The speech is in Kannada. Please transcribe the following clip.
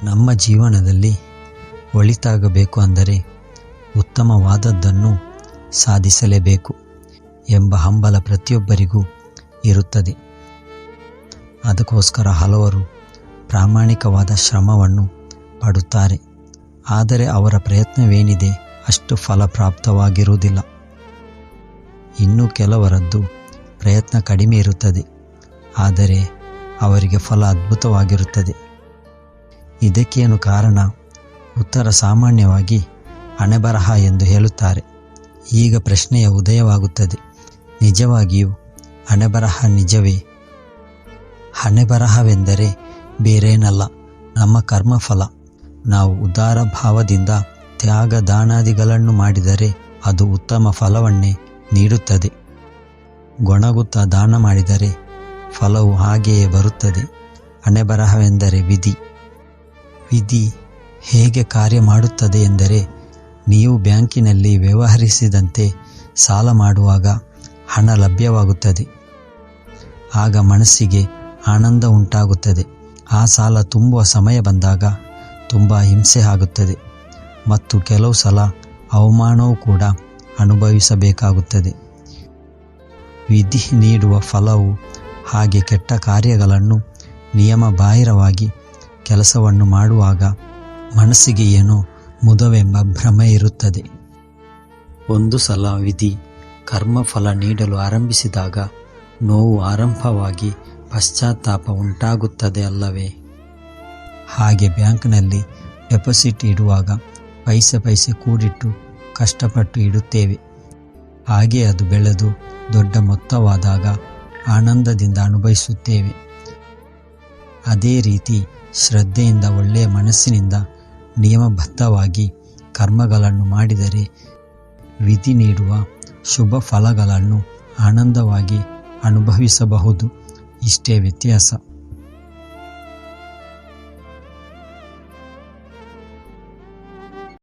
ನಮ್ಮ ಜೀವನದಲ್ಲಿ ಒಳಿತಾಗಬೇಕು ಅಂದರೆ ಉತ್ತಮವಾದದ್ದನ್ನು ಸಾಧಿಸಲೇಬೇಕು ಎಂಬ ಹಂಬಲ ಪ್ರತಿಯೊಬ್ಬರಿಗೂ ಇರುತ್ತದೆ. ಅದಕ್ಕೋಸ್ಕರ ಹಲವರು ಪ್ರಾಮಾಣಿಕವಾದ ಶ್ರಮವನ್ನು ಪಡುತ್ತಾರೆ. ಆದರೆ ಅವರ ಪ್ರಯತ್ನವೇನಿದೆ ಅಷ್ಟು ಫಲಪ್ರಾಪ್ತವಾಗಿರುವುದಿಲ್ಲ. ಇನ್ನು ಕೆಲವರದ್ದು ಪ್ರಯತ್ನ ಕಡಿಮೆ ಇರುತ್ತದೆ, ಆದರೆ ಅವರಿಗೆ ಫಲ ಅದ್ಭುತವಾಗಿರುತ್ತದೆ. ಇದಕ್ಕೇನು ಕಾರಣ? ಉತ್ತರ ಸಾಮಾನ್ಯವಾಗಿ ಹಣೆಬರಹ ಎಂದು ಹೇಳುತ್ತಾರೆ. ಈಗ ಪ್ರಶ್ನೆಯ ಉದಯವಾಗುತ್ತದೆ, ನಿಜವಾಗಿಯೂ ಹಣೆಬರಹ ನಿಜವೇ? ಹಣೆಬರಹವೆಂದರೆ ಬೇರೇನಲ್ಲ, ನಮ್ಮ ಕರ್ಮಫಲ. ನಾವು ಉದಾರ ಭಾವದಿಂದ ತ್ಯಾಗ ದಾನಾದಿಗಳನ್ನು ಮಾಡಿದರೆ ಅದು ಉತ್ತಮ ಫಲವನ್ನೇ ನೀಡುತ್ತದೆ. ಗೊಣಗುತ್ತಾ ದಾನ ಮಾಡಿದರೆ ಫಲವು ಹಾಗೆಯೇ ಬರುತ್ತದೆ. ಹಣೆಬರಹವೆಂದರೆ ವಿಧಿ. ವಿಧಿ ಹೇಗೆ ಕಾರ್ಯ ಮಾಡುತ್ತದೆ ಎಂದರೆ, ನೀವು ಬ್ಯಾಂಕಿನಲ್ಲಿ ವ್ಯವಹರಿಸಿದಂತೆ ಸಾಲ ಮಾಡುವಾಗ ಹಣ ಲಭ್ಯವಾಗುತ್ತದೆ. ಆಗ ಮನಸ್ಸಿಗೆ ಆನಂದ ಉಂಟಾಗುತ್ತದೆ. ಆ ಸಾಲ ತುಂಬುವ ಸಮಯ ಬಂದಾಗ ತುಂಬ ಹಿಂಸೆ ಆಗುತ್ತದೆ ಮತ್ತು ಕೆಲವು ಸಲ ಅವಮಾನವೂ ಕೂಡ ಅನುಭವಿಸಬೇಕಾಗುತ್ತದೆ. ವಿಧಿ ನೀಡುವ ಫಲವು ಹಾಗೆ ಕೆಟ್ಟ ಕಾರ್ಯಗಳನ್ನು ನಿಯಮಬಾಹಿರವಾಗಿ ಕೆಲಸವನ್ನು ಮಾಡುವಾಗ ಮನಸ್ಸಿಗೆ ಏನೋ ಮುದವೆಂಬ ಭ್ರಮೆ ಇರುತ್ತದೆ. ಒಂದು ಸಲ ವಿಧಿ ಕರ್ಮಫಲ ನೀಡಲು ಆರಂಭಿಸಿದಾಗ ನೋವು ಆರಂಭವಾಗಿ ಪಶ್ಚಾತ್ತಾಪ ಉಂಟಾಗುತ್ತದೆ ಅಲ್ಲವೇ? ಹಾಗೆ ಬ್ಯಾಂಕ್ನಲ್ಲಿ ಡೆಪಾಸಿಟ್ ಇಡುವಾಗ ಪೈಸೆ ಕೂಡಿಟ್ಟು ಕಷ್ಟಪಟ್ಟು ಇಡುತ್ತೇವೆ. ಹಾಗೆ ಅದು ಬೆಳೆದು ದೊಡ್ಡ ಮೊತ್ತವಾದಾಗ ಆನಂದದಿಂದ ಅನುಭವಿಸುತ್ತೇವೆ. ಅದೇ ರೀತಿ ಶ್ರದ್ಧೆಯಿಂದ ಒಳ್ಳೆಯ ಮನಸ್ಸಿನಿಂದ ನಿಯಮಬದ್ಧವಾಗಿ ಕರ್ಮಗಳನ್ನು ಮಾಡಿದರೆ ವಿಧಿ ನೀಡುವ ಶುಭ ಫಲಗಳನ್ನು ಆನಂದವಾಗಿ ಅನುಭವಿಸಬಹುದು. ಇಷ್ಟೇ ವ್ಯತ್ಯಾಸ.